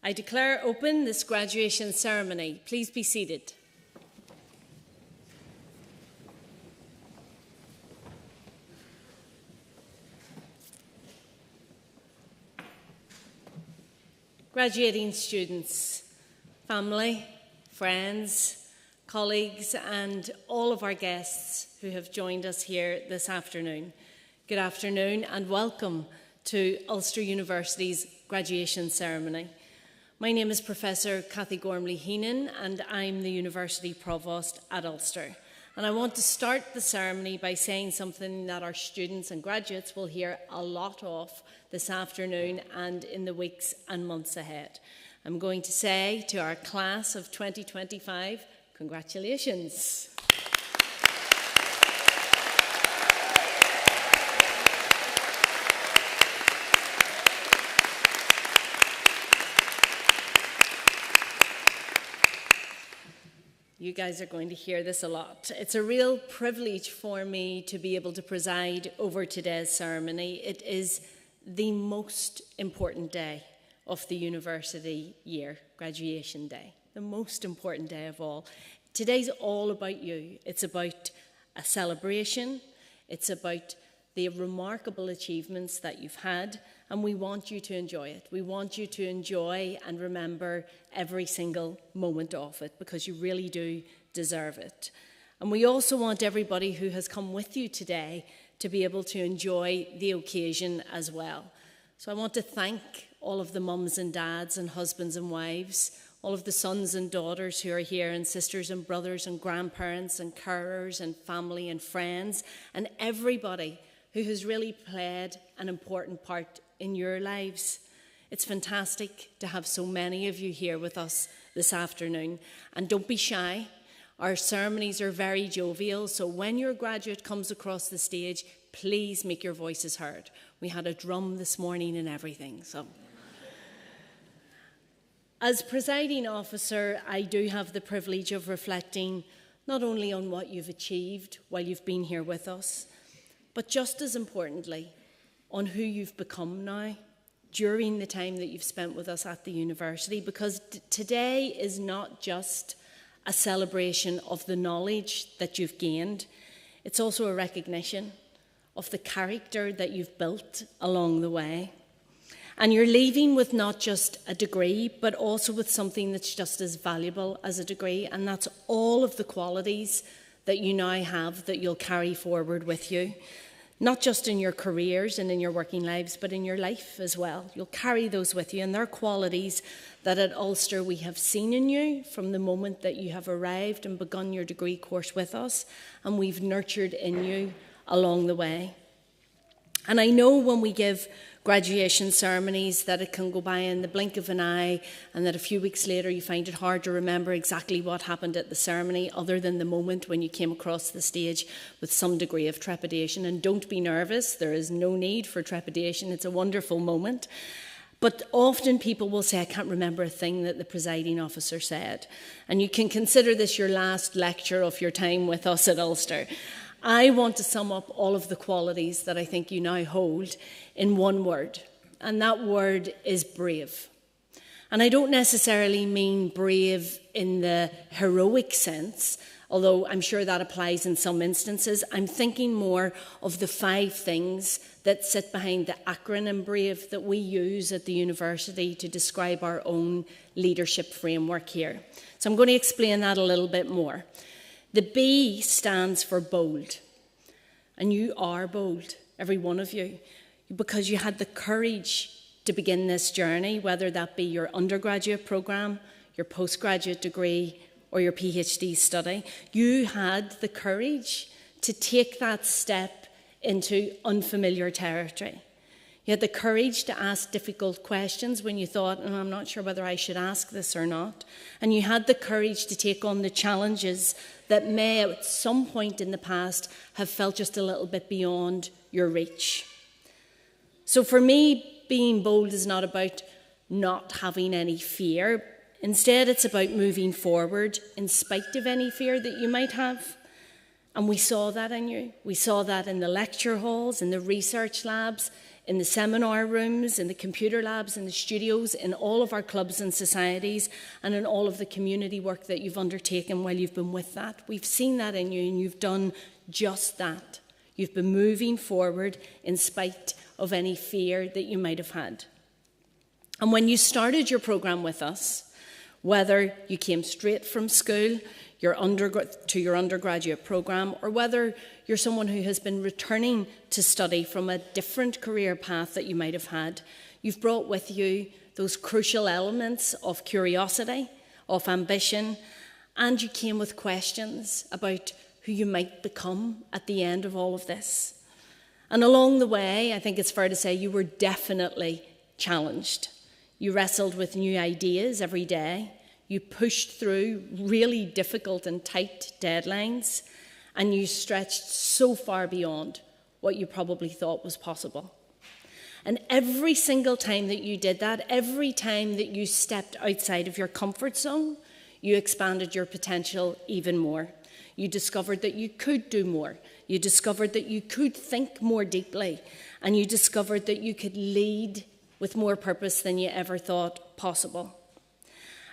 I declare open this graduation ceremony. Please be seated. Graduating students, family, friends, colleagues, and all of our guests who have joined us here this afternoon. Good afternoon and welcome to Ulster University's graduation ceremony. My name is Professor Cathy Gormley-Heenan and I'm the University Provost at Ulster. And I want to start the ceremony by saying something that our students and graduates will hear a lot of this afternoon and in the weeks and months ahead. I'm going to say to our class of 2025, congratulations. You guys are going to hear this a lot. It's a real privilege for me to be able to preside over today's ceremony. It is the most important day of the university year, graduation day, the most important day of all. Today's all about you. It's about a celebration. It's about the remarkable achievements that you've had, and we want you to enjoy it. We want you to enjoy and remember every single moment of it because you really do deserve it. And we also want everybody who has come with you today to be able to enjoy the occasion as well. So I want to thank all of the mums and dads and husbands and wives, all of the sons and daughters who are here, and sisters and brothers and grandparents and carers and family and friends, and everybody who has really played an important part in your lives. It's fantastic to have so many of you here with us this afternoon. And don't be shy. Our ceremonies are very jovial, so when your graduate comes across the stage, please make your voices heard. We had a drum this morning and everything. So, as presiding officer, I do have the privilege of reflecting not only on what you've achieved while you've been here with us, but just as importantly, on who you've become now during the time that you've spent with us at the university, because today is not just a celebration of the knowledge that you've gained, it's also a recognition of the character that you've built along the way. And you're leaving with not just a degree, but also with something that's just as valuable as a degree, and that's all of the qualities that you now have that you'll carry forward with you. Not just in your careers and in your working lives, but in your life as well. You'll carry those with you, and they're qualities that at Ulster we have seen in you from the moment that you have arrived and begun your degree course with us, and we've nurtured in you along the way. And I know when we give graduation ceremonies that it can go by in the blink of an eye, and that a few weeks later you find it hard to remember exactly what happened at the ceremony other than the moment when you came across the stage with some degree of trepidation. And don't be nervous, there is no need for trepidation, it's a wonderful moment. But often people will say, I can't remember a thing that the presiding officer said. And you can consider this your last lecture of your time with us at Ulster. I want to sum up all of the qualities that I think you now hold in one word, and that word is brave. And I don't necessarily mean brave in the heroic sense, although I'm sure that applies in some instances. I'm thinking more of the 5 things that sit behind the acronym BRAVE that we use at the university to describe our own leadership framework here. So I'm going to explain that a little bit more. The B stands for bold, and you are bold, every one of you, because you had the courage to begin this journey, whether that be your undergraduate programme, your postgraduate degree, or your PhD study. You had the courage to take that step into unfamiliar territory. You had the courage to ask difficult questions when you thought, I'm not sure whether I should ask this or not. And you had the courage to take on the challenges that may at some point in the past have felt just a little bit beyond your reach. So for me, being bold is not about not having any fear. Instead, it's about moving forward in spite of any fear that you might have. And we saw that in you. We saw that in the lecture halls, in the research labs, in the seminar rooms, in the computer labs, in the studios, in all of our clubs and societies, and in all of the community work that you've undertaken while you've been with that. We've seen that in you, and you've done just that. You've been moving forward in spite of any fear that you might have had. And when you started your programme with us, whether you came straight from school to your undergraduate programme, or whether you're someone who has been returning to study from a different career path that you might have had, you've brought with you those crucial elements of curiosity, of ambition, and you came with questions about who you might become at the end of all of this. And along the way, I think it's fair to say you were definitely challenged. You wrestled with new ideas every day. You pushed through really difficult and tight deadlines, and you stretched so far beyond what you probably thought was possible. And every single time that you did that, every time that you stepped outside of your comfort zone, you expanded your potential even more. You discovered that you could do more. You discovered that you could think more deeply, and you discovered that you could lead with more purpose than you ever thought possible.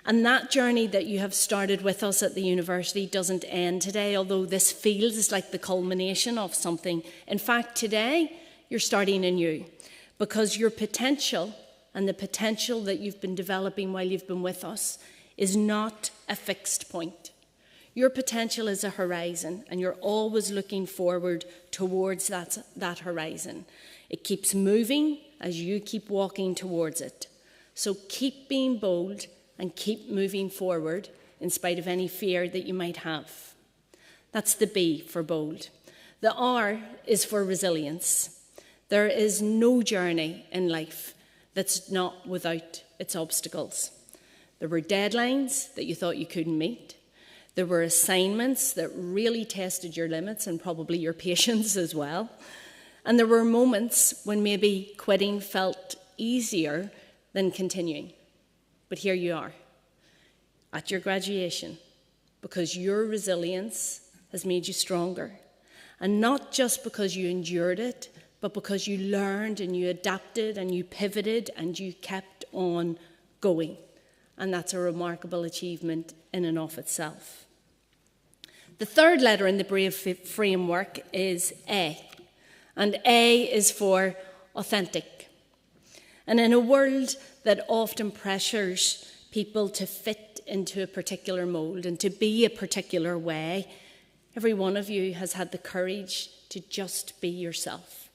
And that journey that you have started with us at the university doesn't end today, although this feels like the culmination of something. In fact, today, you're starting anew, because your potential and the potential that you've been developing while you've been with us is not a fixed point. Your potential is a horizon, and you're always looking forward towards that horizon. It keeps moving as you keep walking towards it. So keep being bold and keep moving forward in spite of any fear that you might have. That's the B for bold. The R is for resilience. There is no journey in life that's not without its obstacles. There were deadlines that you thought you couldn't meet. There were assignments that really tested your limits and probably your patience as well. And there were moments when maybe quitting felt easier than continuing. But here you are, at your graduation, because your resilience has made you stronger. And not just because you endured it, but because you learned and you adapted and you pivoted and you kept on going. And that's a remarkable achievement in and of itself. The third letter in the BRAVE framework is A. And A is for authentic. And in a world that often pressures people to fit into a particular mould and to be a particular way, every one of you has had the courage to just be yourself,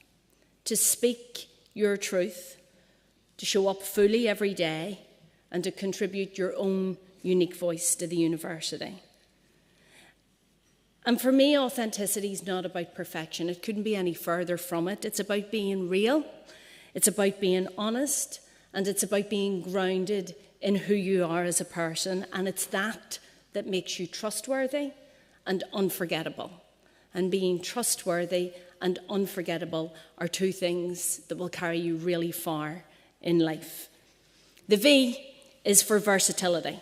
to speak your truth, to show up fully every day, and to contribute your own unique voice to the university. And for me, authenticity is not about perfection. It couldn't be any further from it. It's about being real, it's about being honest, and it's about being grounded in who you are as a person. And it's that makes you trustworthy and unforgettable. And being trustworthy and unforgettable are two things that will carry you really far in life. The V is for versatility.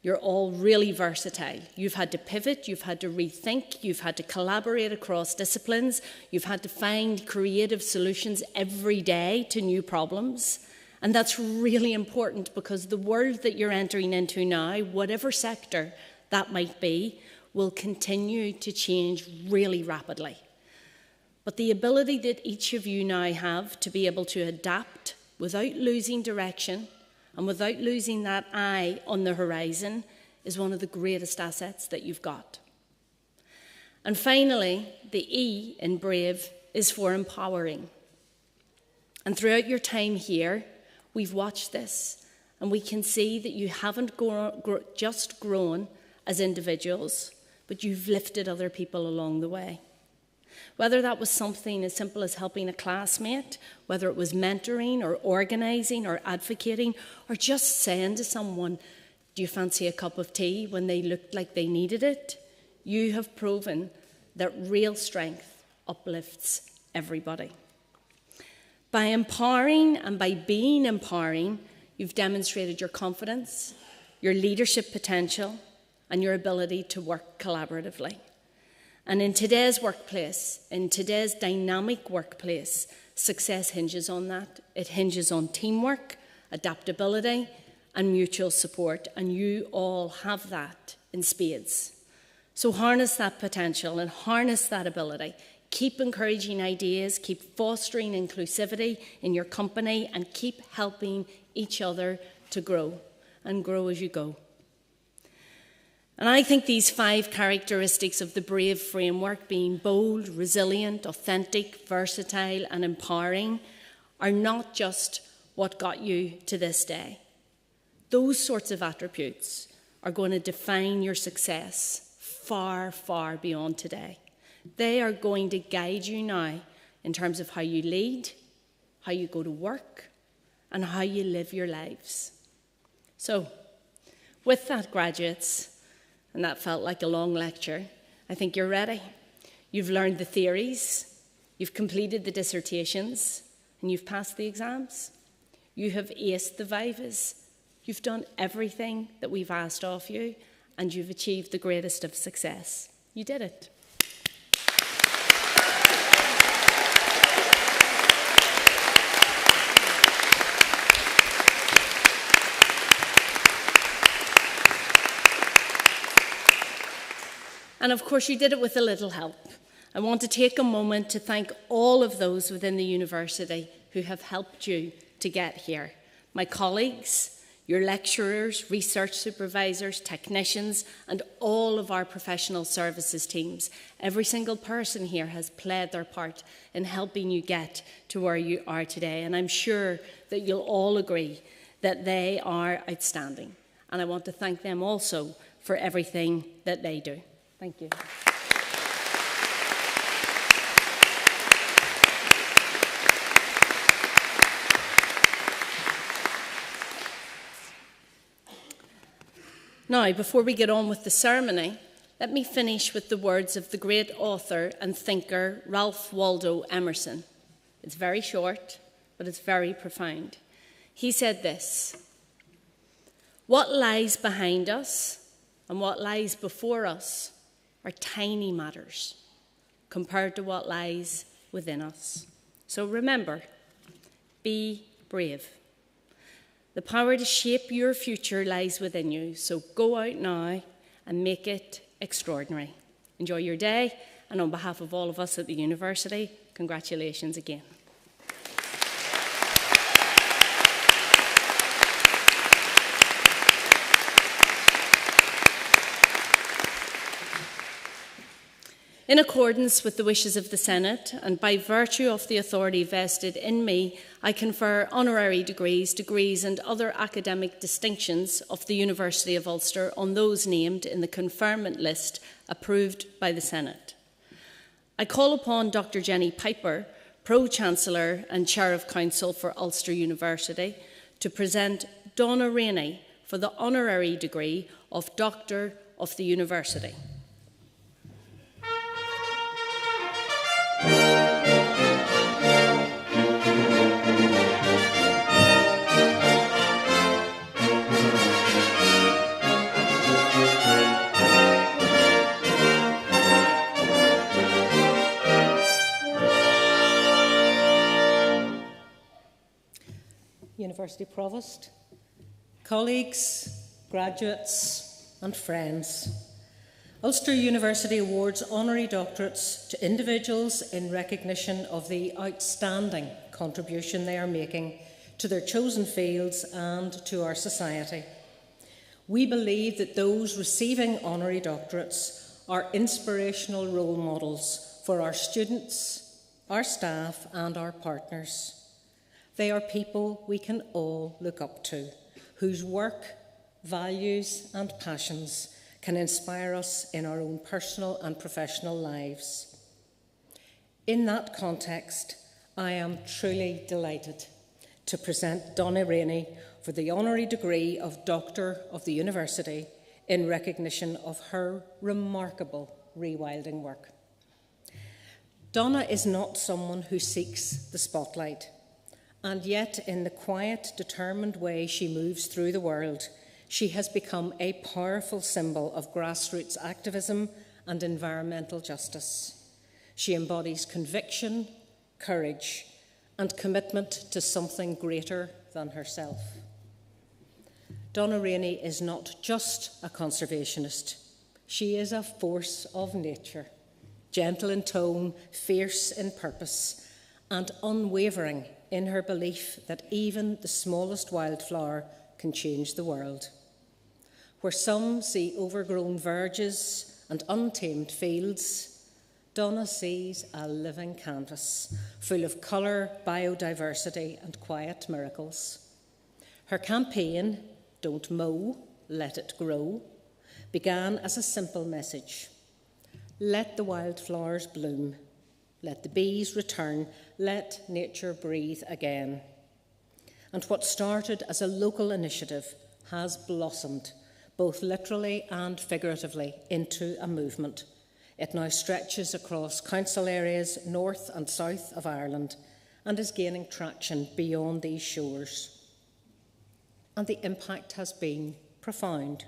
You're all really versatile. You've had to pivot, you've had to rethink, you've had to collaborate across disciplines, you've had to find creative solutions every day to new problems. And that's really important, because the world that you're entering into now, whatever sector that might be, will continue to change really rapidly. But the ability that each of you now have to be able to adapt without losing direction and without losing that eye on the horizon is one of the greatest assets that you've got. And finally, the E in BRAVE is for empowering. And throughout your time here, we've watched this, and we can see that you haven't just grown as individuals, but you've lifted other people along the way. Whether that was something as simple as helping a classmate, whether it was mentoring or organising or advocating, or just saying to someone, do you fancy a cup of tea, when they looked like they needed it, you have proven that real strength uplifts everybody. By empowering and by being empowering, you've demonstrated your confidence, your leadership potential, and your ability to work collaboratively. And in today's workplace, in today's dynamic workplace, Success hinges on that. It hinges on teamwork, adaptability, and mutual support, and you all have that in spades. So harness that potential and harness that ability. Keep encouraging ideas, keep fostering inclusivity in your company, and keep helping each other to grow, and grow as you go. And I think these 5 characteristics of the BRAVE framework, being bold, resilient, authentic, versatile, and empowering, are not just what got you to this day. Those sorts of attributes are going to define your success far, far beyond today. They are going to guide you now in terms of how you lead, how you go to work, and how you live your lives. So, with that, graduates, and that felt like a long lecture, I think you're ready. You've learned the theories, you've completed the dissertations, and you've passed the exams. You have aced the vivas. You've done everything that we've asked of you, and you've achieved the greatest of success. You did it. And of course, you did it with a little help. I want to take a moment to thank all of those within the university who have helped you to get here. My colleagues, your lecturers, research supervisors, technicians, and all of our professional services teams. Every single person here has played their part in helping you get to where you are today. And I'm sure that you'll all agree that they are outstanding. And I want to thank them also for everything that they do. Thank you. Now, before we get on with the ceremony, let me finish with the words of the great author and thinker Ralph Waldo Emerson. It's very short, but it's very profound. He said this: "What lies behind us and what lies before us are tiny matters compared to what lies within us. So remember, be brave. The power to shape your future lies within you, so go out now and make it extraordinary. Enjoy your day, and on behalf of all of us at the university, congratulations again." In accordance with the wishes of the Senate, and by virtue of the authority vested in me, I confer honorary degrees, and other academic distinctions of the University of Ulster on those named in the conferment list approved by the Senate. I call upon Dr. Jenny Piper, Pro-Chancellor and Chair of Council for Ulster University, to present Donna Rainey for the honorary degree of Doctor of the University. University Provost, colleagues, graduates and friends, Ulster University awards honorary doctorates to individuals in recognition of the outstanding contribution they are making to their chosen fields and to our society. We believe that those receiving honorary doctorates are inspirational role models for our students, our staff and our partners. They are people we can all look up to, whose work, values and passions can inspire us in our own personal and professional lives. In that context, I am truly delighted to present Donna Rainey for the honorary degree of Doctor of the University in recognition of her remarkable rewilding work. Donna is not someone who seeks the spotlight. And yet, in the quiet, determined way she moves through the world, she has become a powerful symbol of grassroots activism and environmental justice. She embodies conviction, courage, and commitment to something greater than herself. Donna Rainey is not just a conservationist. She is a force of nature, gentle in tone, fierce in purpose, and unwavering in her belief that even the smallest wildflower can change the world. Where some see overgrown verges and untamed fields, Donna sees a living canvas full of colour, biodiversity and quiet miracles. Her campaign, "Don't mow, let it grow," began as a simple message. Let the wildflowers bloom, let the bees return, let nature breathe again. And what started as a local initiative has blossomed, both literally and figuratively, into a movement. It now stretches across council areas north and south of Ireland and is gaining traction beyond these shores. And the impact has been profound.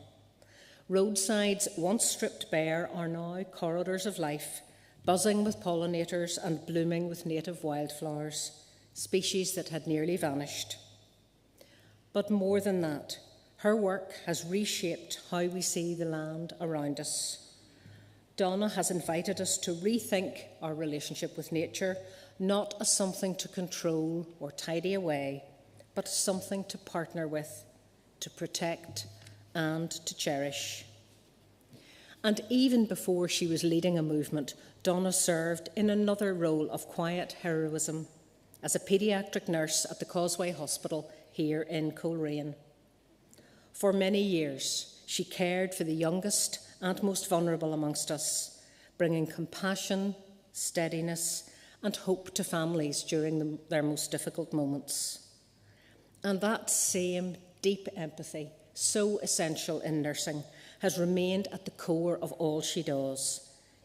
Roadsides once stripped bare are now corridors of life, buzzing with pollinators and blooming with native wildflowers, species that had nearly vanished. But more than that, her work has reshaped how we see the land around us. Donna has invited us to rethink our relationship with nature, not as something to control or tidy away, but as something to partner with, to protect, and to cherish. And even before she was leading a movement, Donna served in another role of quiet heroism as a paediatric nurse at the Causeway Hospital here in Coleraine. For many years, she cared for the youngest and most vulnerable amongst us, bringing compassion, steadiness, and hope to families during their most difficult moments. And that same deep empathy, so essential in nursing, has remained at the core of all she does.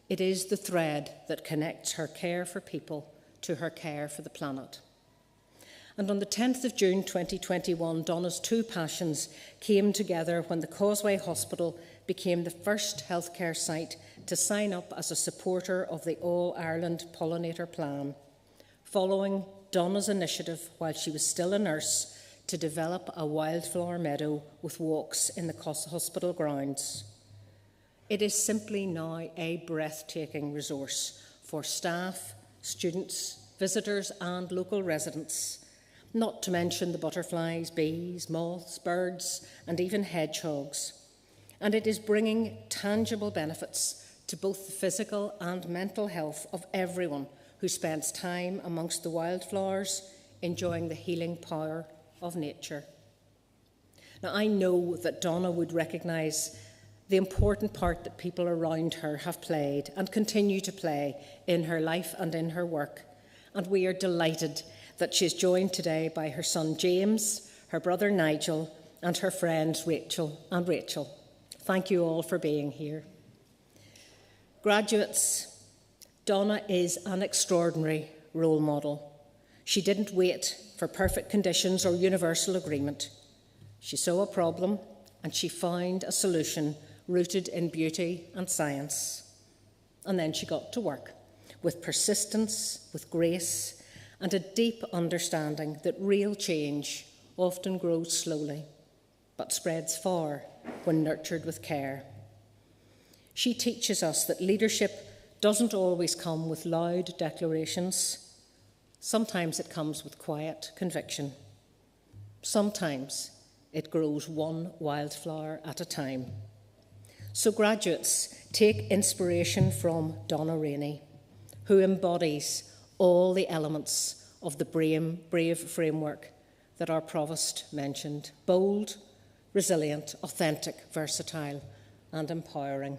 It is the thread that connects her care for people to her care for the planet. And on the 10th of June 2021, Donna's two passions came together when the Causeway Hospital became the first healthcare site to sign up as a supporter of the All-Ireland Pollinator Plan, following Donna's initiative while she was still a nurse to develop a wildflower meadow with walks in the hospital grounds. It is simply now a breathtaking resource for staff, students, visitors and local residents, not to mention the butterflies, bees, moths, birds and even hedgehogs. And it is bringing tangible benefits to both the physical and mental health of everyone who spends time amongst the wildflowers, enjoying the healing power of nature. Now, I know that Donna would recognise the important part that people around her have played and continue to play in her life and in her work. And we are delighted that she is joined today by her son James, her brother Nigel, and her friends Rachel and Rachel. Thank you all for being here. Graduates, Donna is an extraordinary role model. She didn't wait for perfect conditions or universal agreement. She saw a problem and she found a solution rooted in beauty and science. And then she got to work with persistence, with grace, and a deep understanding that real change often grows slowly, but spreads far when nurtured with care. She teaches us that leadership doesn't always come with loud declarations. Sometimes it comes with quiet conviction. Sometimes it grows one wildflower at a time. So graduates, take inspiration from Donna Rainey, who embodies all the elements of the brave framework that our provost mentioned: bold, resilient, authentic, versatile, and empowering.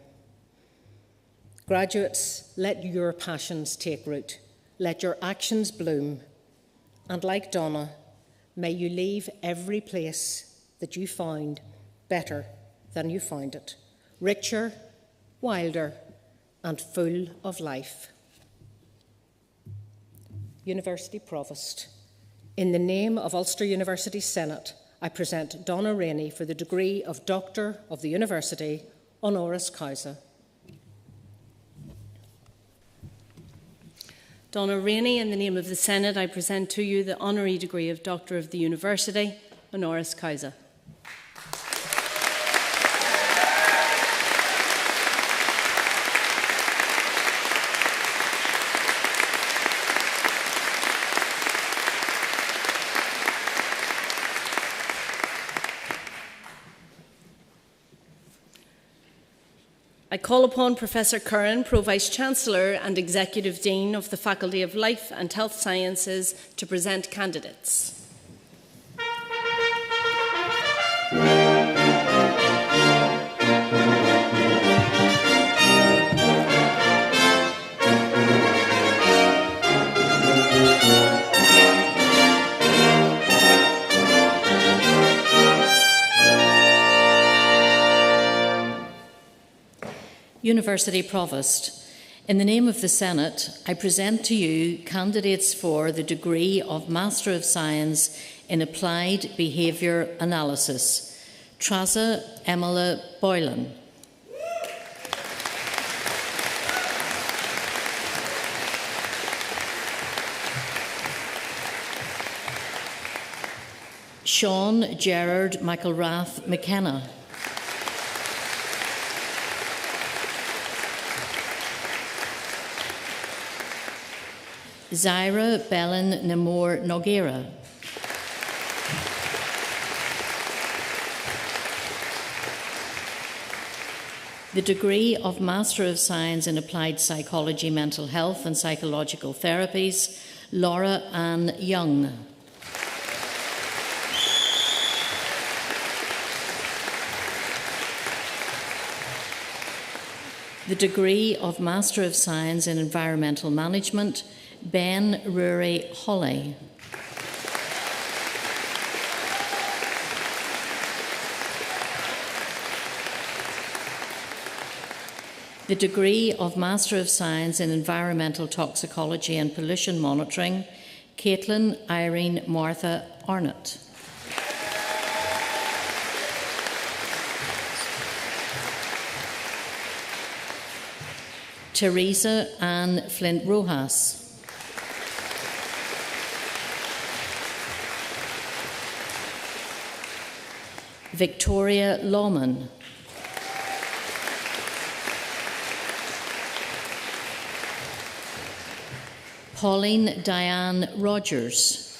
Graduates, let your passions take root. Let your actions bloom. And like Donna, may you leave every place that you found better than you found it, richer, wilder, and full of life. University Provost, in the name of Ulster University Senate, I present Donna Rainey for the degree of Doctor of the University, honoris causa. Donna Rainey, in the name of the Senate, I present to you the honorary degree of Doctor of the University, honoris causa. I call upon Professor Curran, Pro-Vice-Chancellor and Executive Dean of the Faculty of Life and Health Sciences, to present candidates. University Provost, in the name of the Senate, I present to you candidates for the degree of Master of Science in Applied Behaviour Analysis. Traza Emila Boylan. Sean Gerard McElrath McKenna. Zaira Belen Namor Nogueira. The degree of Master of Science in Applied Psychology, Mental Health and Psychological Therapies, Laura Ann Young. The degree of Master of Science in Environmental Management, Ben Rory Holly. The degree of Master of Science in Environmental Toxicology and Pollution Monitoring, Caitlin Irene Martha Arnott. Teresa Ann Flint Rojas. Victoria Lawman. Pauline Diane Rogers.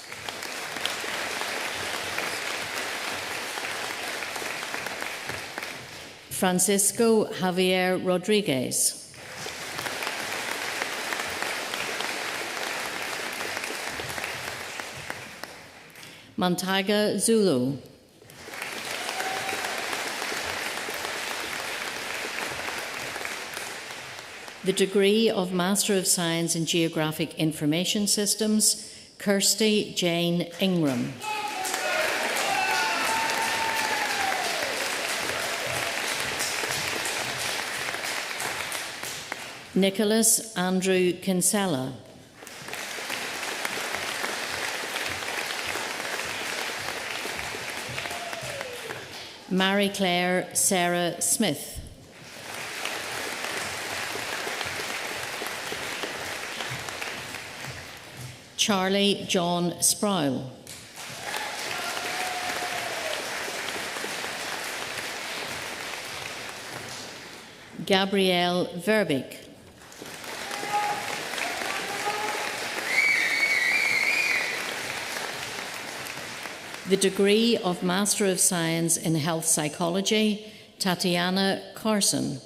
Francisco Javier Rodriguez. Montaga Zulu. The degree of Master of Science in Geographic Information Systems, Kirsty Jane Ingram. Nicholas Andrew Kinsella. Marie Claire Sarah Smith. Charlie John Sproul. Gabrielle Verbeek. The degree of Master of Science in Health Psychology, Tatiana Carson.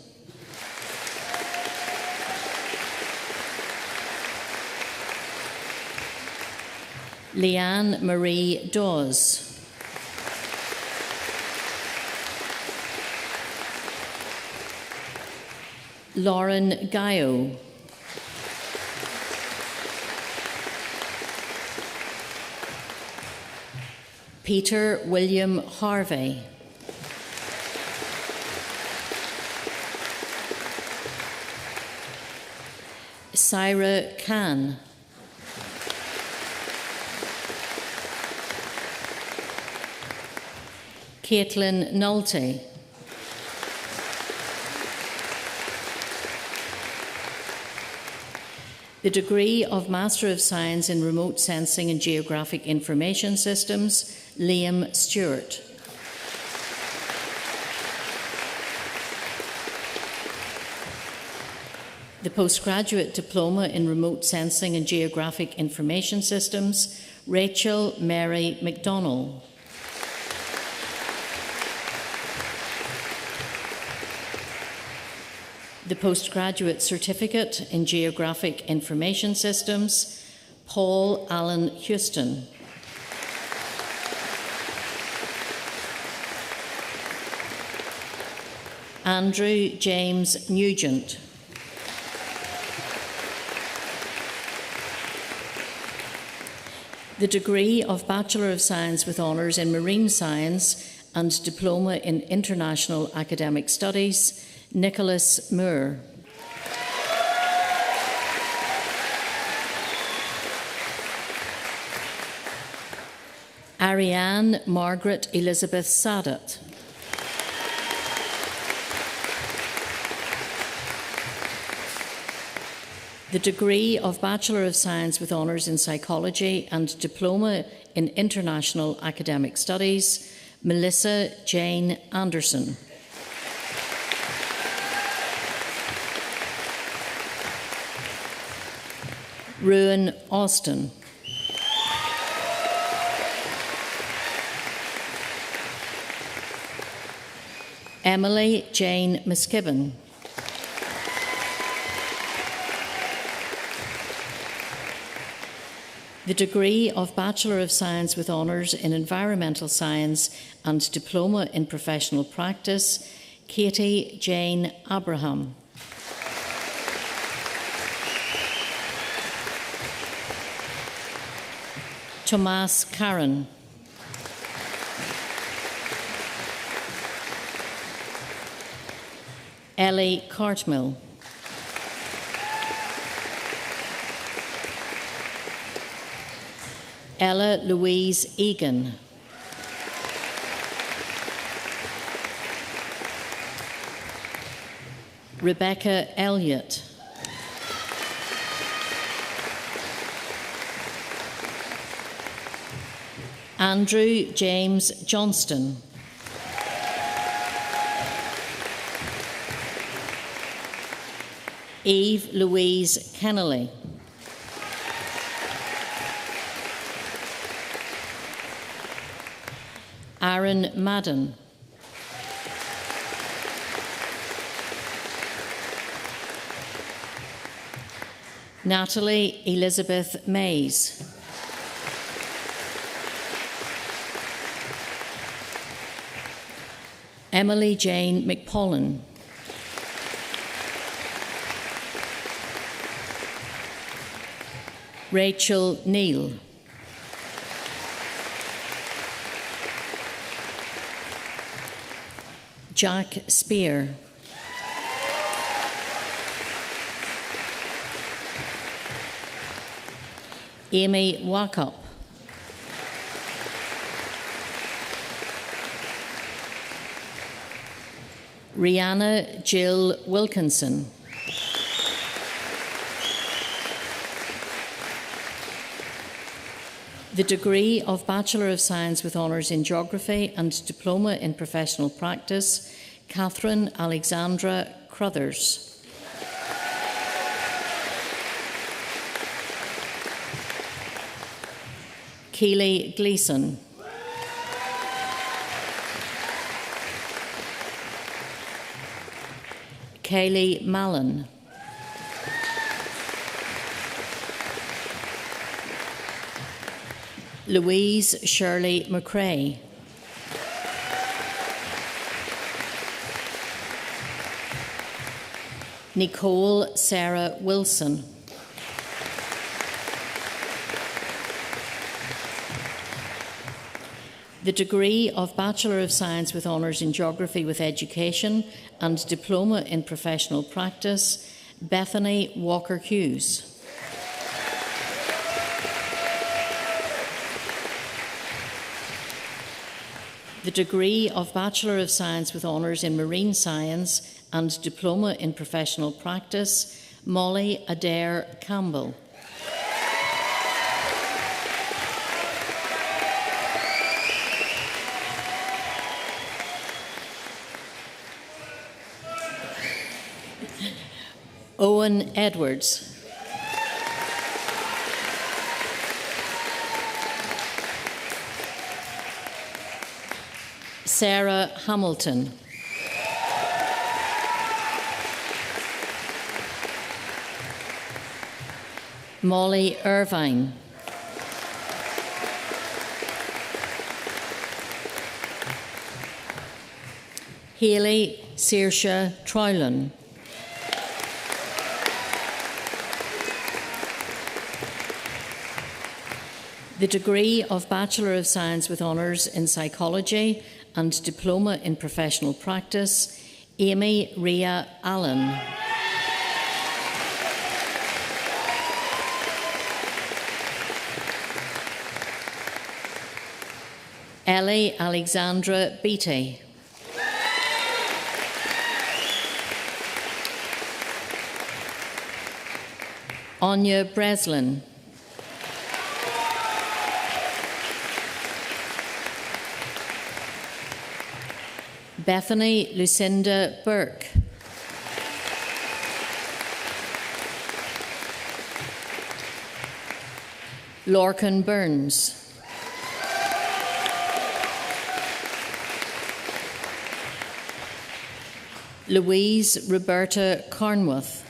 Leanne Marie Dawes. Lauren Gayo. Peter William Harvey. Syra Khan. Caitlin Nolte. The degree of Master of Science in Remote Sensing and Geographic Information Systems, Liam Stewart. The Postgraduate Diploma in Remote Sensing and Geographic Information Systems, Rachel Mary McDonnell. The Postgraduate Certificate in Geographic Information Systems, Paul Allen Houston. Andrew James Nugent. The degree of Bachelor of Science with Honours in Marine Science and Diploma in International Academic Studies, Nicholas Moore. Ariane Margaret Elizabeth Sadat. The degree of Bachelor of Science with Honours in Psychology and Diploma in International Academic Studies, Melissa Jane Anderson. Ruan Austin. Emily Jane Miskibbin. The degree of Bachelor of Science with Honours in Environmental Science and Diploma in Professional Practice, Katie Jane Abraham. Tomas Karen. Ellie Cartmill. Ella Louise Egan. Rebecca Elliott. Andrew James Johnston. Eve Louise Kennelly. Aaron Madden. Natalie Elizabeth Mays. Emily Jane McPollen. Rachel Neal. Jack Spear. Amy Wakup. Rihanna Jill Wilkinson. The degree of Bachelor of Science with Honours in Geography and Diploma in Professional Practice, Catherine Alexandra Crothers. Keely Gleeson. Kaylee Mallon. Louise Shirley McRae. Nicole Sarah Wilson. The degree of Bachelor of Science with Honours in Geography with Education and Diploma in Professional Practice, Bethany Walker Hughes. The degree of Bachelor of Science with Honours in Marine Science and Diploma in Professional Practice, Molly Adair Campbell. Owen Edwards. Sarah Hamilton. Molly Irvine. Hayley Saoirse Trowlan. The degree of Bachelor of Science with Honours in Psychology and Diploma in Professional Practice, Amy Ria Allen. Ellie Alexandra Beattie. Anya Breslin. Bethany Lucinda Burke. Lorcan Burns. Louise Roberta Carnwath.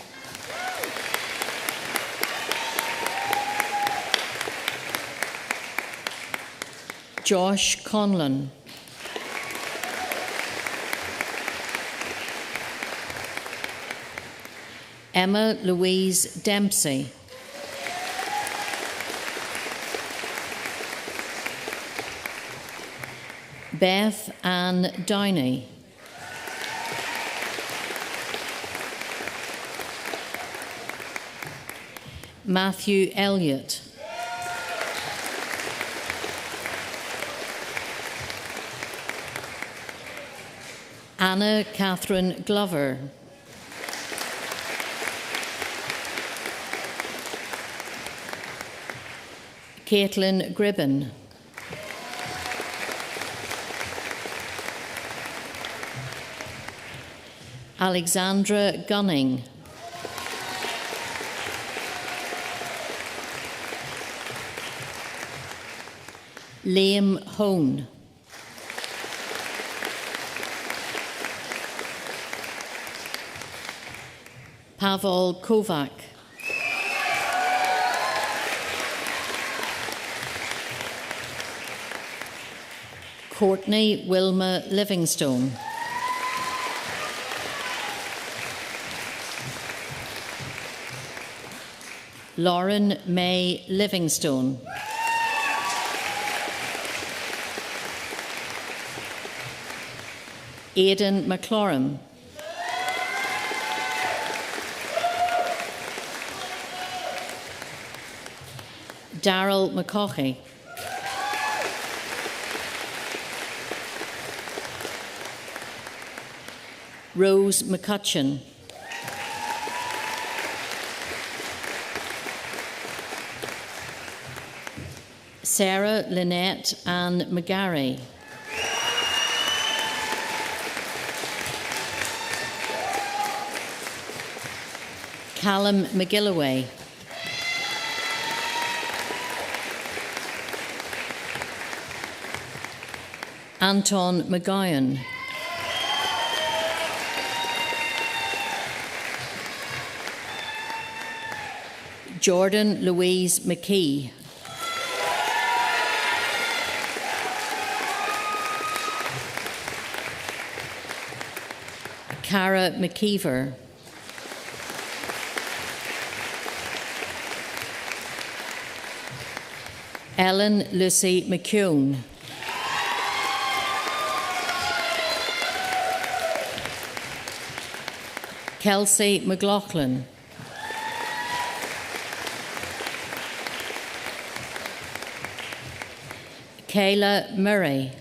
Josh Conlon. Emma Louise Dempsey. Beth Ann Downey. Matthew Elliott. Anna Catherine Glover. Caitlin Gribben. Alexandra Gunning. Liam Hone. Pavel Kovac. Courtney Wilma Livingstone. Lauren May Livingstone. Aidan McLaurin. Daryl McCaughey. Rose McCutcheon. Sarah Lynette Ann McGarry. Callum McGilloway. Anton McGowan. Jordan Louise McKee. Cara McKeever. Ellen Lucy McCune. Kelsey McLaughlin. Kayla Murray.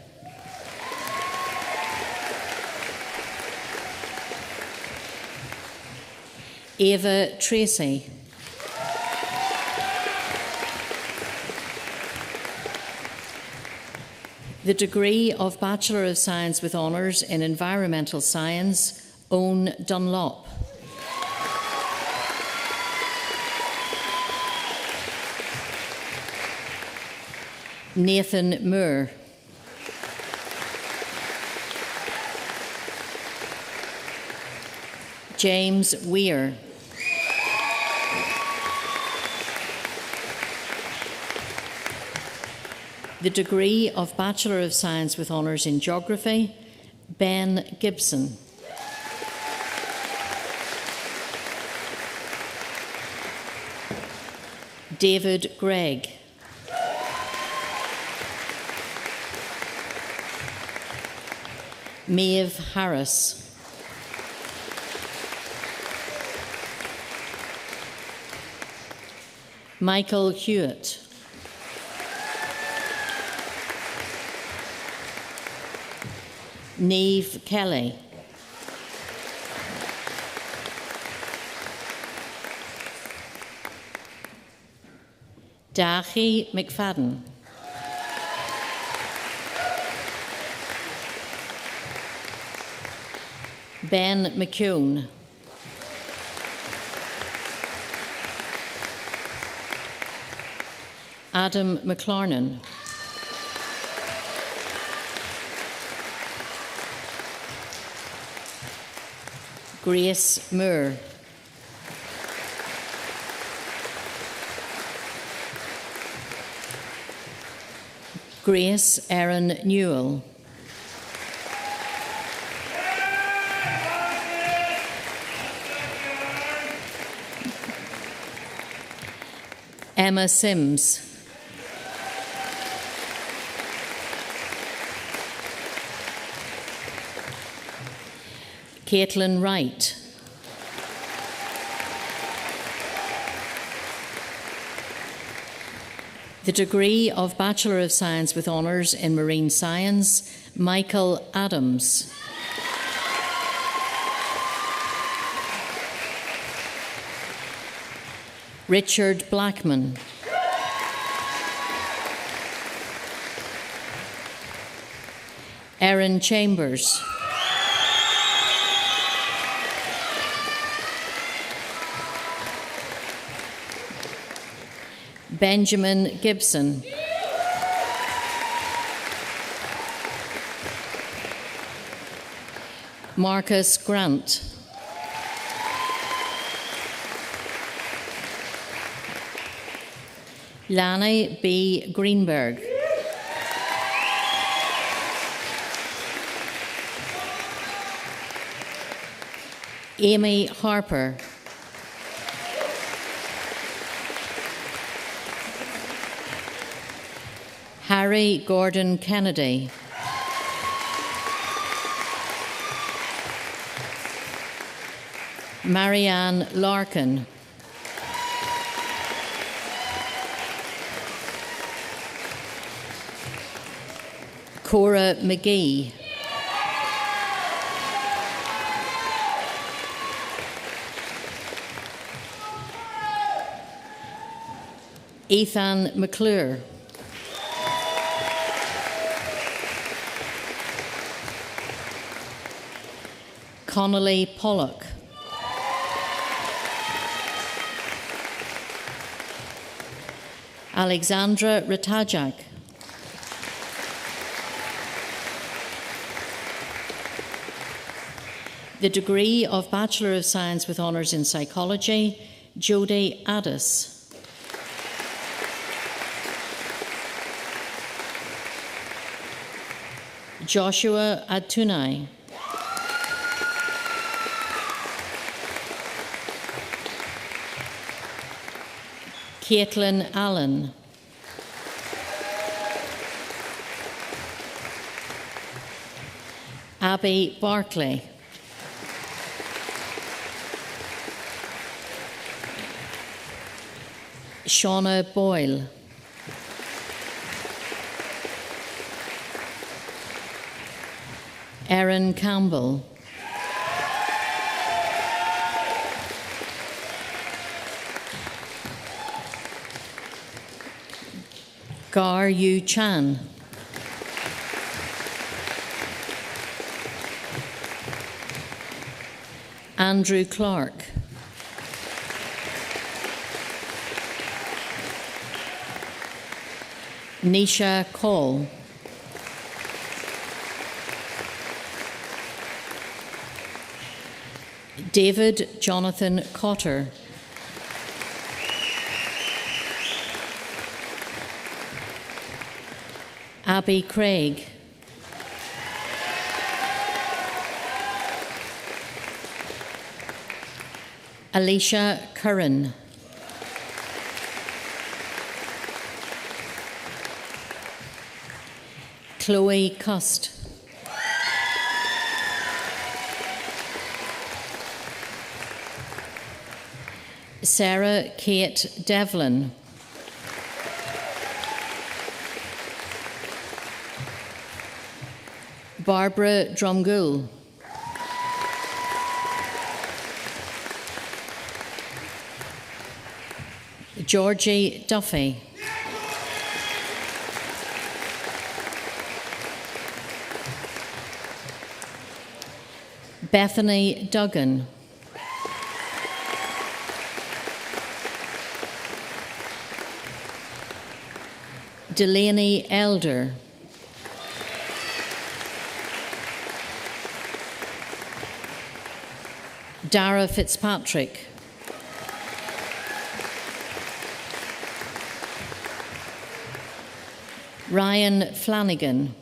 Ava Tracy. The degree of Bachelor of Science with Honours in Environmental Science, Owen Dunlop. Nathan Moore. James Weir. The degree of Bachelor of Science with Honours in Geography, Ben Gibson. David Gregg. Maeve Harris. Michael Hewitt. Niamh Kelly. Dachi McFadden. Ben McCune. Adam McLarnon. Grace Moore. Grace Erin Newell. Emma Sims. Caitlin Wright. The degree of Bachelor of Science with Honours in Marine Science, Michael Adams. Richard Blackman. Erin Chambers. Benjamin Gibson. Marcus Grant. Lani B. Greenberg. Amy Harper. Harry Gordon Kennedy. Marianne Larkin. Cora McGee. Ethan McClure. Connolly Pollock. Alexandra Ratajak. The degree of Bachelor of Science with Honours in Psychology, Jodie Addis. Joshua Adtunai. Caitlin Allen. Abby Barclay. Shauna Boyle. Erin Campbell. Gar Yu Chan. Andrew Clark. Nisha Call. David Jonathan Cotter. Abby Craig. Alicia Curran. Chloe Cust. Sarah Kate Devlin. Barbara Drumgool. Georgie Duffy. Bethany Duggan. Delaney Elder. Dara Fitzpatrick. Ryan Flanagan.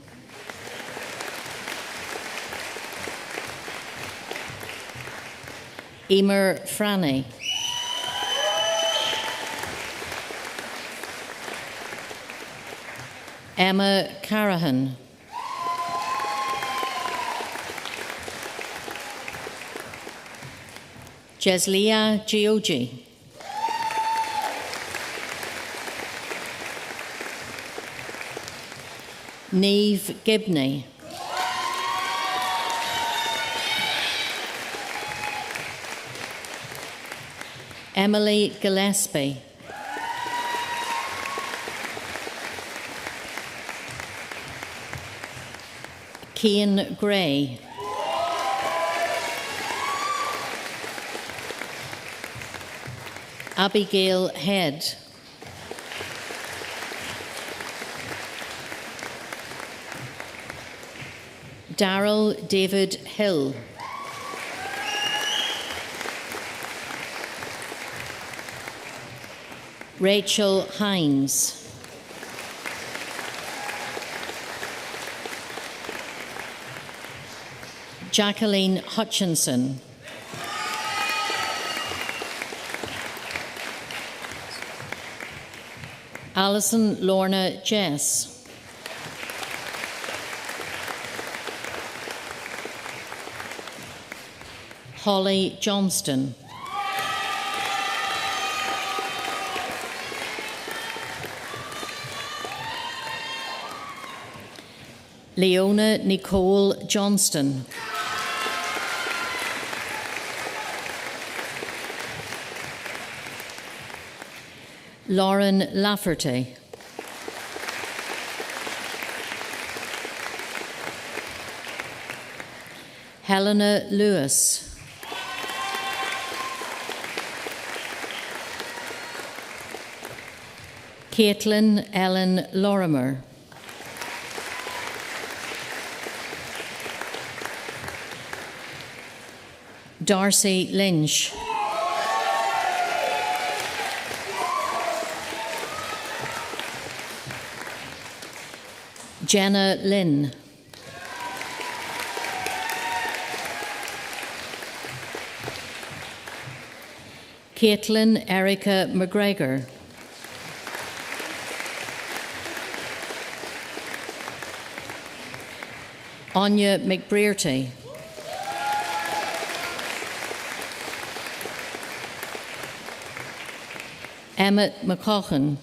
Emer Franny. Emma Carahan. Jeslia Giogi. Neve Gibney. Emily Gillespie. Cian Gray. Abigail Head. Darrell David Hill. Rachel Hines. Jacqueline Hutchinson. Alison Lorna Jess. Holly Johnston. Leona Nicole Johnston. Lauren Lafferty. Helena Lewis. Caitlin Ellen Lorimer. Darcy Lynch. Jenna Lynn. Caitlin Erica McGregor. Anya McBrearty. Emmett McCaughon.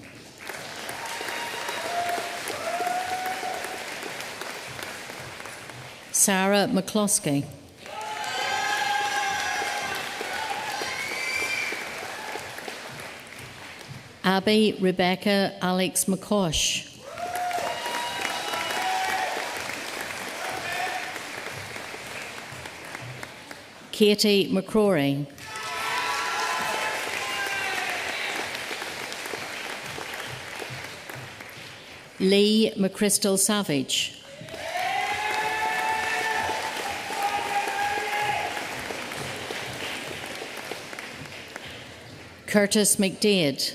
Sarah McCloskey. Abby Rebecca Alex McCosh. Katie McCrory. Lee McChrystal Savage. Curtis McDade.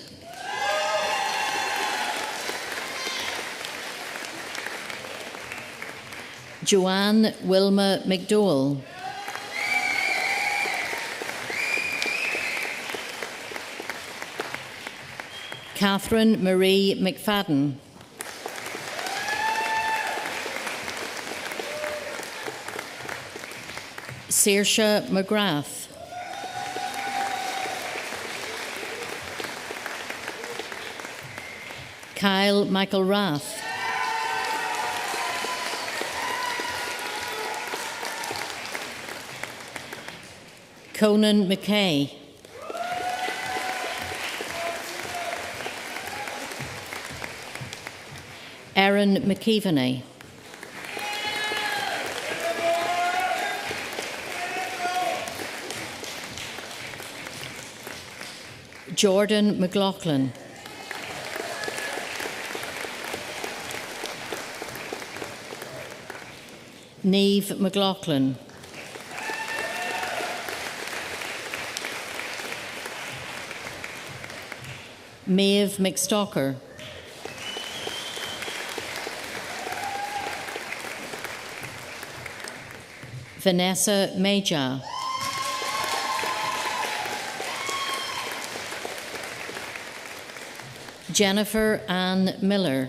Joanne Wilma McDowell. Catherine Marie McFadden. Saoirse McGrath. Kyle Michael Rath. Conan McKay. Erin McKeeveney. Jordan McLaughlin. Niamh McLaughlin. Maeve McStalker. Vanessa Major. Jennifer Ann Miller.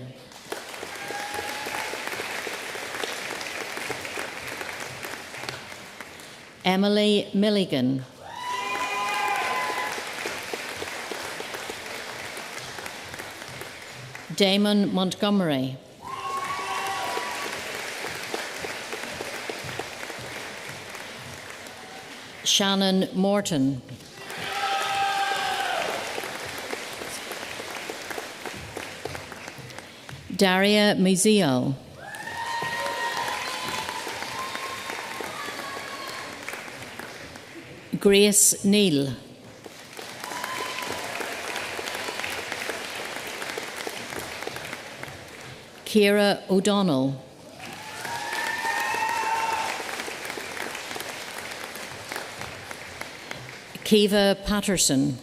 Emily Milligan. Damon Montgomery. Shannon Morton. Daria Muzio. Grace Neal. Ciara O'Donnell. Kiva Patterson.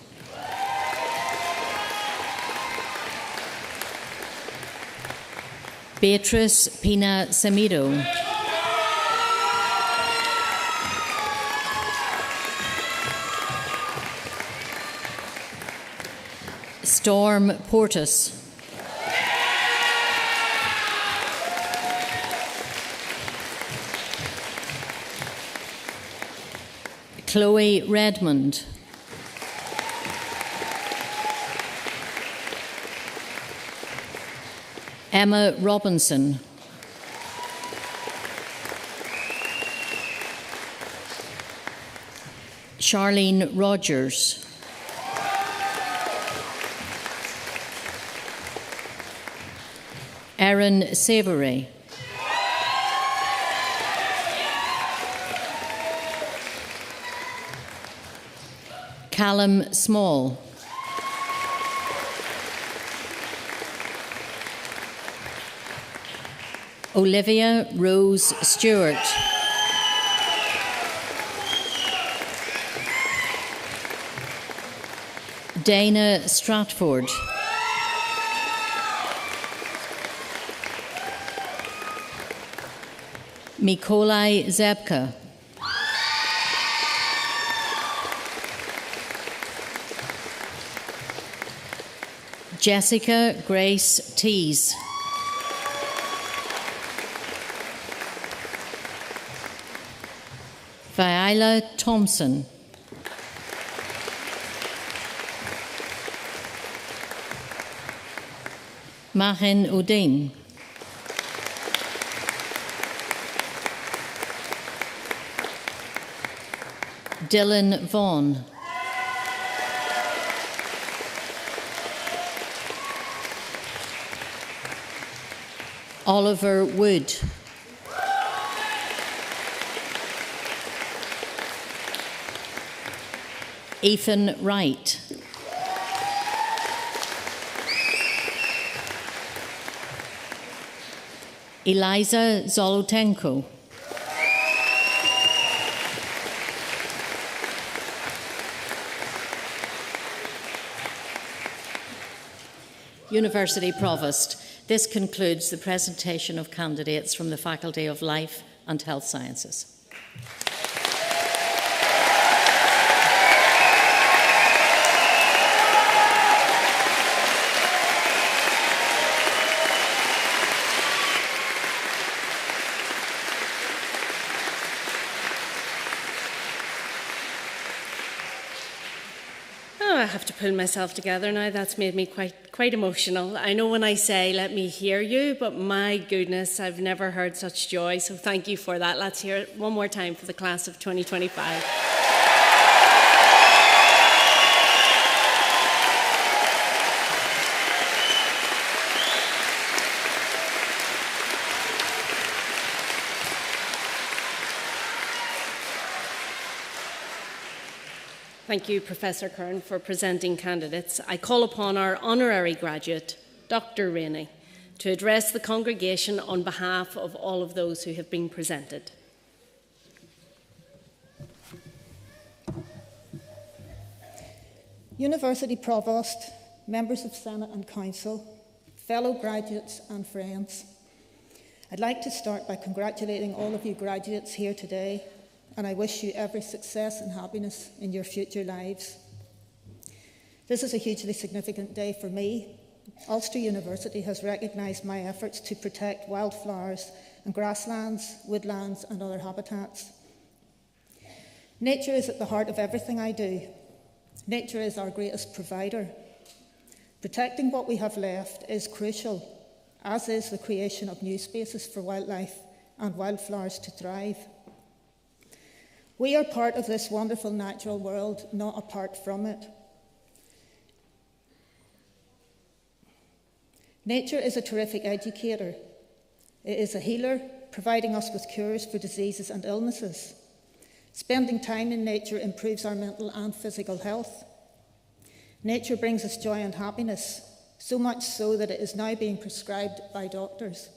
Beatrice Pina Samido. Storm Portis. Chloe Redmond. Emma Robinson. Charlene Rogers. Erin Savory. Callum Small. Olivia Rose Stewart. Dana Stratford. Mikolai Zebka. Jessica Grace Tees. Viola Thompson. Mahin Udin. Dylan Vaughan. Oliver Wood. Ethan Wright. Eliza Zolotenko. University Provost. This concludes the presentation of candidates from the Faculty of Life and Health Sciences. I have to pull myself together now. That's made me quite emotional. I know when I say, let me hear you, but my goodness, I've never heard such joy. So thank you for that. Let's hear it one more time for the class of 2025. Thank you, Professor Kern, for presenting candidates. I call upon our honorary graduate, Dr. Rainey, to address the congregation on behalf of all of those who have been presented. University Provost, members of Senate and Council, fellow graduates and friends, I'd like to start by congratulating all of you graduates here today, and I wish you every success and happiness in your future lives. This is a hugely significant day for me. Ulster University has recognised my efforts to protect wildflowers and grasslands, woodlands and other habitats. Nature is at the heart of everything I do. Nature is our greatest provider. Protecting what we have left is crucial, as is the creation of new spaces for wildlife and wildflowers to thrive. We are part of this wonderful natural world, not apart from it. Nature is a terrific educator. It is a healer, providing us with cures for diseases and illnesses. Spending time in nature improves our mental and physical health. Nature brings us joy and happiness, so much so that it is now being prescribed by doctors.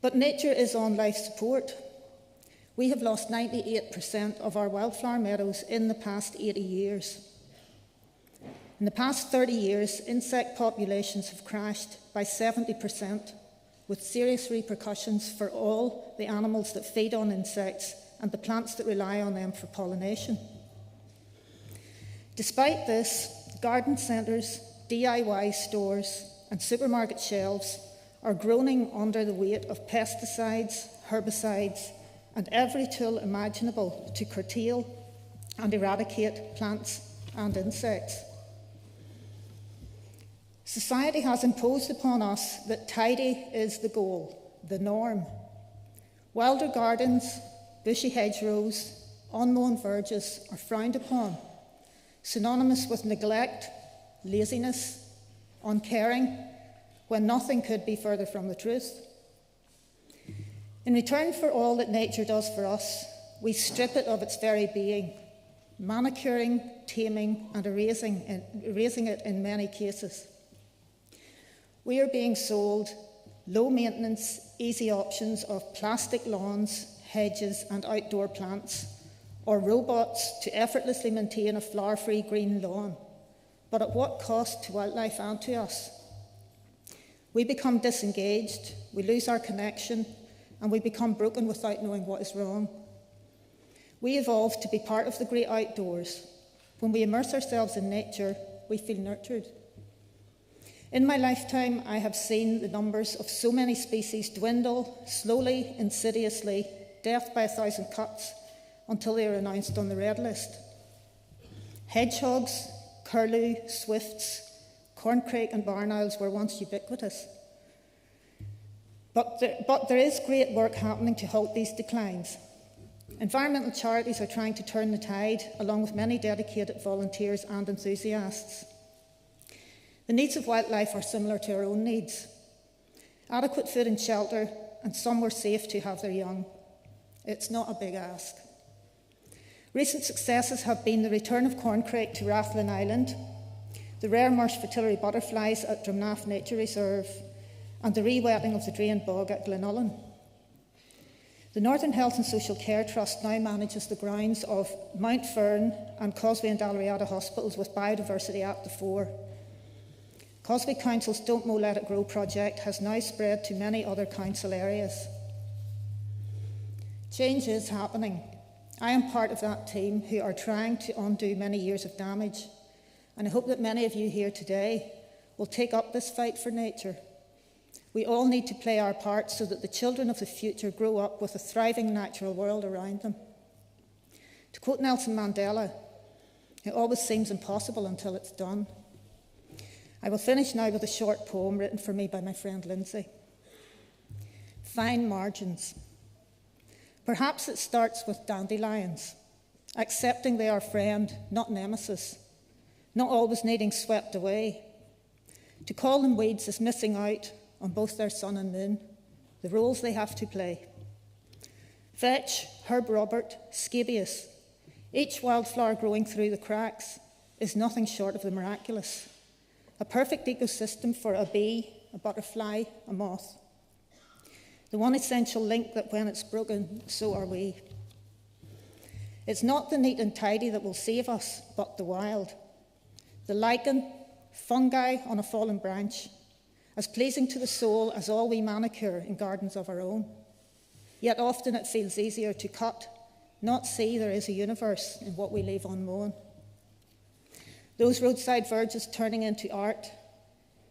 But nature is on life support. We have lost 98% of our wildflower meadows in the past 80 years. In the past 30 years, insect populations have crashed by 70%, with serious repercussions for all the animals that feed on insects and the plants that rely on them for pollination. Despite this, garden centres, DIY stores and supermarket shelves are groaning under the weight of pesticides, herbicides, and every tool imaginable to curtail and eradicate plants and insects. Society has imposed upon us that tidy is the goal, the norm. Wilder gardens, bushy hedgerows, unmown verges are frowned upon, synonymous with neglect, laziness, uncaring, when nothing could be further from the truth. In return for all that nature does for us, we strip it of its very being, manicuring, taming, and erasing it in many cases. We are being sold low-maintenance, easy options of plastic lawns, hedges, and outdoor plants, or robots to effortlessly maintain a flower-free green lawn, but at what cost to wildlife and to us? We become disengaged, we lose our connection, and we become broken without knowing what is wrong. We evolve to be part of the great outdoors. When we immerse ourselves in nature, we feel nurtured. In my lifetime, I have seen the numbers of so many species dwindle, slowly, insidiously, death by 1,000 cuts, until they are announced on the red list. Hedgehogs, curlew, swifts, corncrake and barn owls were once ubiquitous. But there is great work happening to halt these declines. Environmental charities are trying to turn the tide, along with many dedicated volunteers and enthusiasts. The needs of wildlife are similar to our own needs. Adequate food and shelter, and somewhere safe to have their young. It's not a big ask. Recent successes have been the return of corncrake to Rathlin Island, the rare marsh fritillary butterflies at Drumnaff Nature Reserve, and the re-wetting of the drain bog at Glenullen. The Northern Health and Social Care Trust now manages the grounds of Mount Fern and Causeway and Dalriada hospitals with biodiversity at the fore. Causeway Council's Don't Mow Let It Grow project has now spread to many other council areas. Change is happening. I am part of that team who are trying to undo many years of damage, and I hope that many of you here today will take up this fight for nature. We all need to play our part so that the children of the future grow up with a thriving natural world around them. To quote Nelson Mandela, it always seems impossible until it's done. I will finish now with a short poem written for me by my friend Lindsay. Fine margins. Perhaps it starts with dandelions, accepting they are friend, not nemesis, not always needing swept away. To call them weeds is missing out on both their sun and moon, the roles they have to play. Vetch, Herb Robert, scabious, each wildflower growing through the cracks is nothing short of the miraculous. A perfect ecosystem for a bee, a butterfly, a moth. The one essential link that when it's broken, so are we. It's not the neat and tidy that will save us, but the wild. The lichen, fungi on a fallen branch, as pleasing to the soul as all we manicure in gardens of our own. Yet often it feels easier to cut, not see there is a universe in what we leave unmown. Those roadside verges turning into art,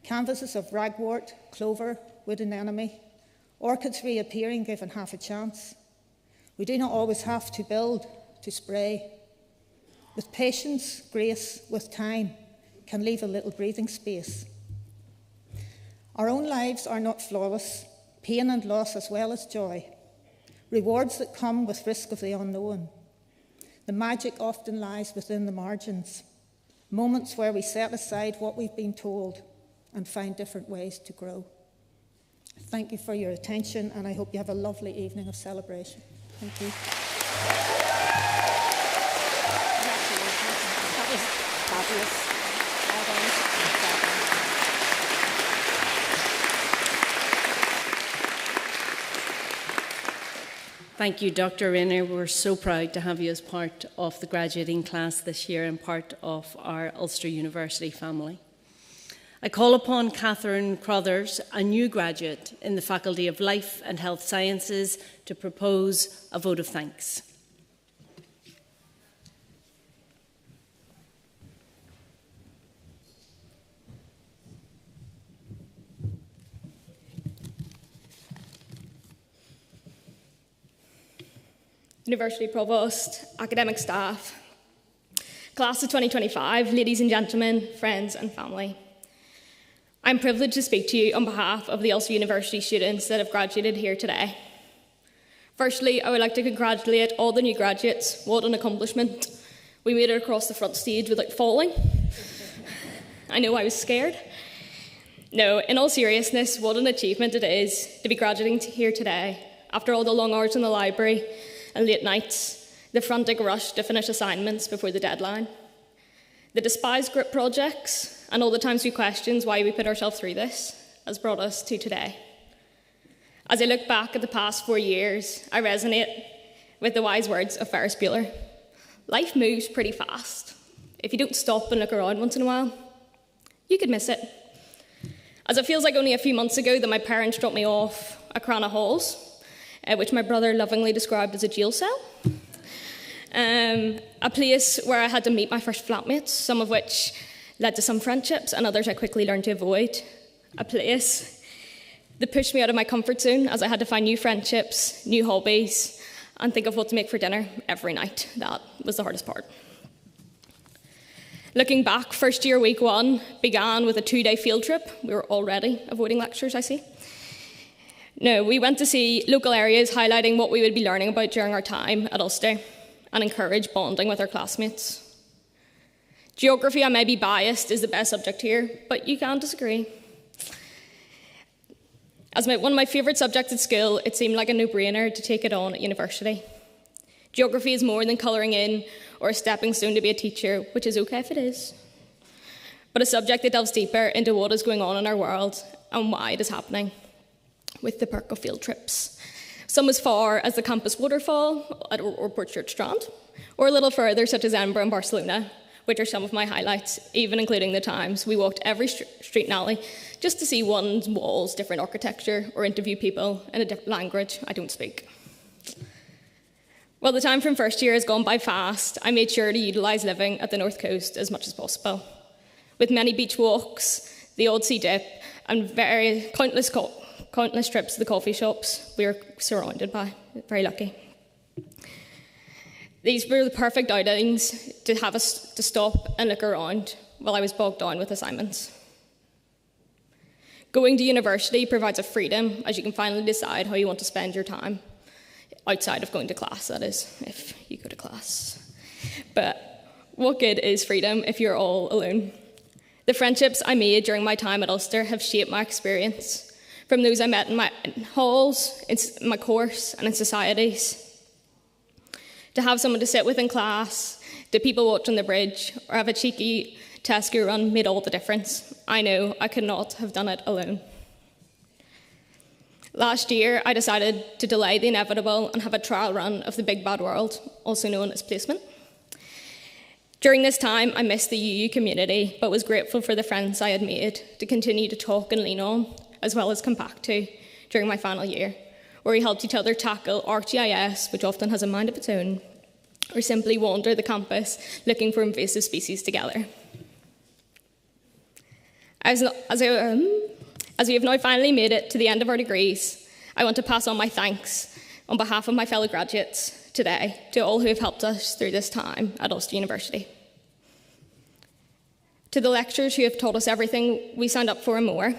canvases of ragwort, clover, wood anemone, orchids reappearing given half a chance. We do not always have to build, to spray. With patience, grace, with time, can leave a little breathing space. Our own lives are not flawless, pain and loss as well as joy, rewards that come with risk of the unknown. The magic often lies within the margins, moments where we set aside what we've been told and find different ways to grow. Thank you for your attention, and I hope you have a lovely evening of celebration. Thank you. That was fabulous. Thank you, Dr. Rayner. We're so proud to have you as part of the graduating class this year and part of our Ulster University family. I call upon Catherine Crothers, a new graduate in the Faculty of Life and Health Sciences, to propose a vote of thanks. University Provost, academic staff, class of 2025, ladies and gentlemen, friends and family. I'm privileged to speak to you on behalf of the Ulster University students that have graduated here today. Firstly, I would like to congratulate all the new graduates. What an accomplishment. We made it across the front stage without falling. I know I was scared. No, in all seriousness, what an achievement it is to be graduating here today after all the long hours in the library and late nights, the frantic rush to finish assignments before the deadline, the despised group projects, and all the times we questioned why we put ourselves through this has brought us to today. As I look back at the past 4 years, I resonate with the wise words of Ferris Bueller. Life moves pretty fast. If you don't stop and look around once in a while, you could miss it. As it feels like only a few months ago that my parents dropped me off at Crana Halls, which my brother lovingly described as a jail cell. A place where I had to meet my first flatmates, some of which led to some friendships and others I quickly learned to avoid. A place that pushed me out of my comfort zone as I had to find new friendships, new hobbies, and think of what to make for dinner every night. That was the hardest part. Looking back, first year week 1 began with a 2-day field trip. We were already avoiding lectures, I see. No, we went to see local areas highlighting what we would be learning about during our time at Ulster and encourage bonding with our classmates. Geography, I may be biased, is the best subject here, but you can disagree. As one of my favourite subjects at school, it seemed like a no-brainer to take it on at university. Geography is more than colouring in or a stepping stone to be a teacher, which is okay if it is, but a subject that delves deeper into what is going on in our world and why it is happening, with the perk of field trips. Some as far as the campus waterfall at Portchurch Strand, or a little further, such as Edinburgh and Barcelona, which are some of my highlights, even including the times we walked every street and alley just to see one's walls, different architecture, or interview people in a different language I don't speak. While the time from first year has gone by fast, I made sure to utilise living at the North Coast as much as possible. With many beach walks, the odd sea dip, and countless trips to the coffee shops we were surrounded by. Very lucky. These were the perfect outings to have us to stop and look around while I was bogged down with assignments. Going to university provides a freedom as you can finally decide how you want to spend your time. Outside of going to class, that is, if you go to class. But what good is freedom if you're all alone? The friendships I made during my time at Ulster have shaped my experience, from those I met in my halls, in my course, and in societies. To have someone to sit with in class, to people watching the bridge, or have a cheeky Tesco run made all the difference. I know I could not have done it alone. Last year, I decided to delay the inevitable and have a trial run of the Big Bad World, also known as placement. During this time, I missed the UU community, but was grateful for the friends I had made to continue to talk and lean on, as well as come back to during my final year, where we helped each other tackle ArcGIS, which often has a mind of its own, or simply wander the campus looking for invasive species together. As we have now finally made it to the end of our degrees, I want to pass on my thanks on behalf of my fellow graduates today to all who have helped us through this time at Ulster University. To the lecturers who have taught us everything we signed up for and more,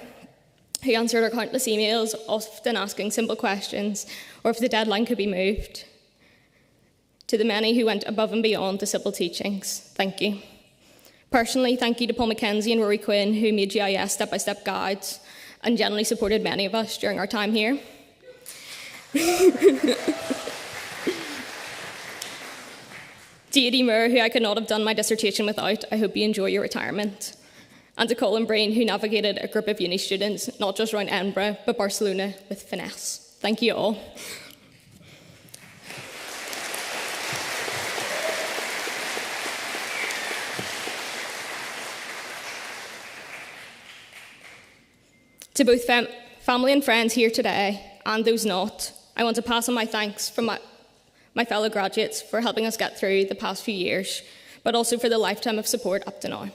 who answered our countless emails, often asking simple questions, or if the deadline could be moved. To the many who went above and beyond the simple teachings, thank you. Personally, thank you to Paul Mackenzie and Rory Quinn, who made GIS step-by-step guides and generally supported many of us during our time here. To Eddie Moore, who I could not have done my dissertation without, I hope you enjoy your retirement. And to Colin Breen, who navigated a group of uni students, not just around Edinburgh, but Barcelona with finesse. Thank you all. To both family and friends here today, and those not, I want to pass on my thanks from my fellow graduates for helping us get through the past few years, but also for the lifetime of support up to now.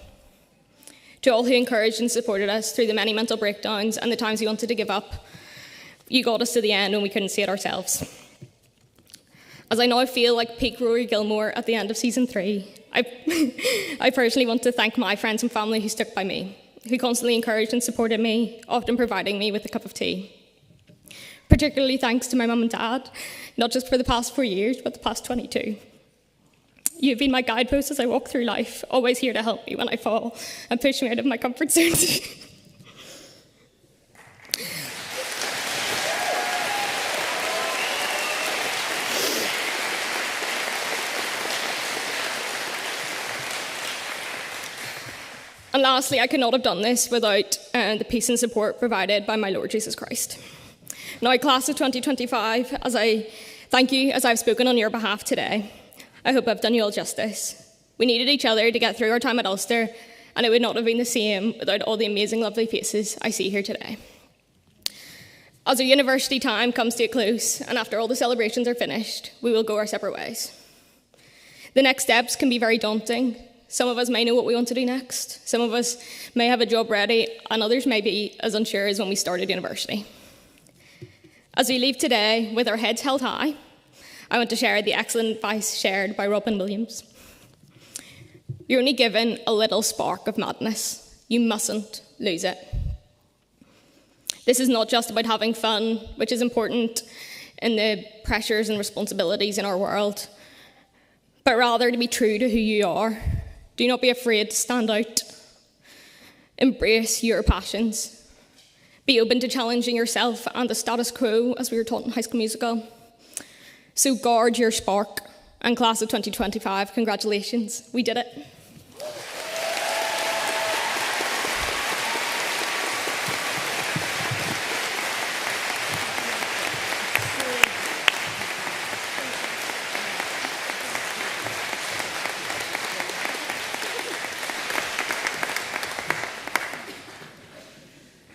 To all who encouraged and supported us through the many mental breakdowns and the times we wanted to give up, you got us to the end when we couldn't see it ourselves. As I now feel like peak Rory Gilmore at the end of season 3, I personally want to thank my friends and family who stuck by me, who constantly encouraged and supported me, often providing me with a cup of tea. Particularly thanks to my mum and dad, not just for the past 4 years, but the past 22. You've been my guideposts as I walk through life, always here to help me when I fall and push me out of my comfort zone. And lastly, I could not have done this without the peace and support provided by my Lord Jesus Christ. Now, class of 2025, as I thank you as I've spoken on your behalf today, I hope I've done you all justice. We needed each other to get through our time at Ulster, and it would not have been the same without all the amazing, lovely faces I see here today. As our university time comes to a close, and after all the celebrations are finished, we will go our separate ways. The next steps can be very daunting. Some of us may know what we want to do next. Some of us may have a job ready, and others may be as unsure as when we started university. As we leave today with our heads held high, I want to share the excellent advice shared by Robin Williams. You're only given a little spark of madness. You mustn't lose it. This is not just about having fun, which is important in the pressures and responsibilities in our world, but rather to be true to who you are. Do not be afraid to stand out. Embrace your passions. Be open to challenging yourself and the status quo, as we were taught in High School Musical. So guard your spark And class of 2025, congratulations, we did it.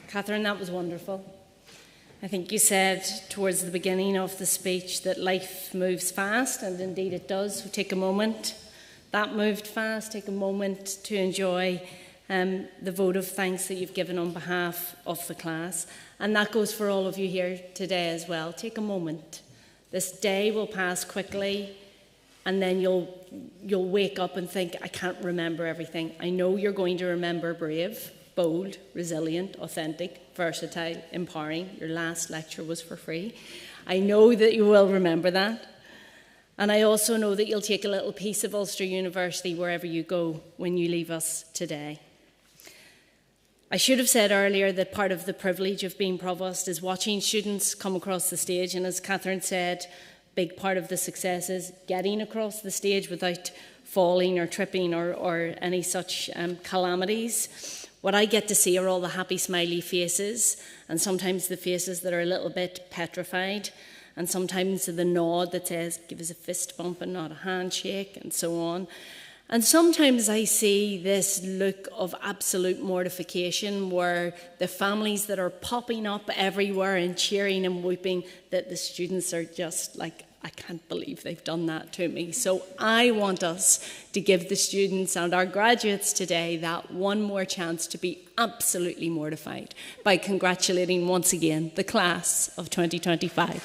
Catherine, that was wonderful. I think you said towards the beginning of the speech that life moves fast, and indeed it does. So take a moment. That moved fast. Take a moment to enjoy the vote of thanks that you've given on behalf of the class. And that goes for all of you here today as well. Take a moment. This day will pass quickly, and then you'll wake up and think, I can't remember everything. I know you're going to remember brave, bold, resilient, authentic, versatile, empowering. Your last lecture was for free. I know that you will remember that. And I also know that you'll take a little piece of Ulster University wherever you go when you leave us today. I should have said earlier that part of the privilege of being provost is watching students come across the stage. And as Catherine said, big part of the success is getting across the stage without falling or tripping or any such calamities. What I get to see are all the happy, smiley faces, and sometimes the faces that are a little bit petrified, and sometimes the nod that says, give us a fist bump and not a handshake, and so on. And sometimes I see this look of absolute mortification where the families that are popping up everywhere and cheering and whooping, that the students are just like, I can't believe they've done that to me. So I want us to give the students and our graduates today that one more chance to be absolutely mortified by congratulating once again the class of 2025.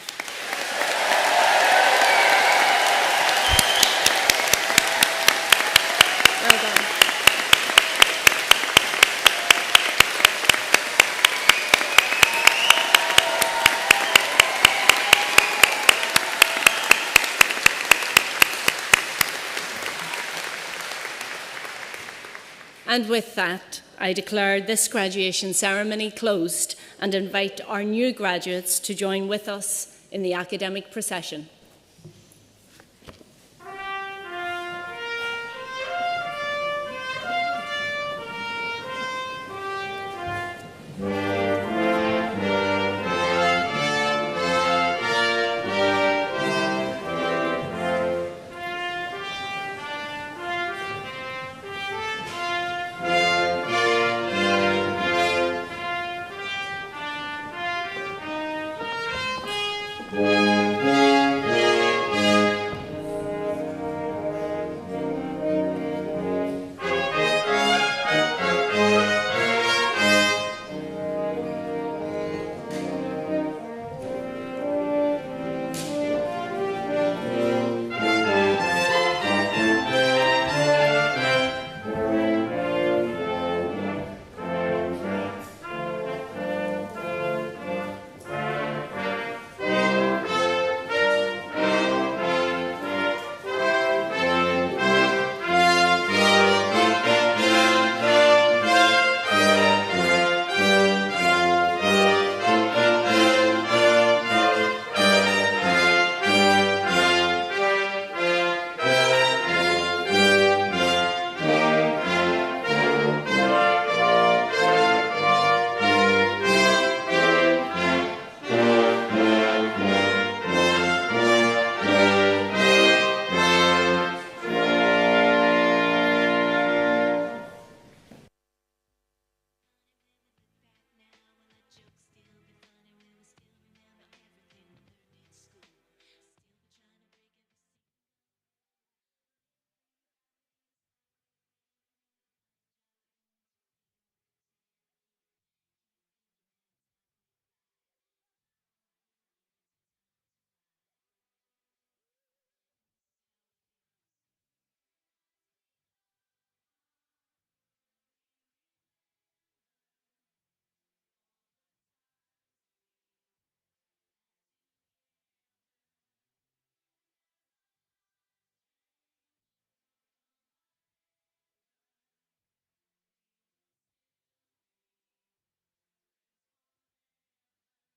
And with that, I declare this graduation ceremony closed and invite our new graduates to join with us in the academic procession.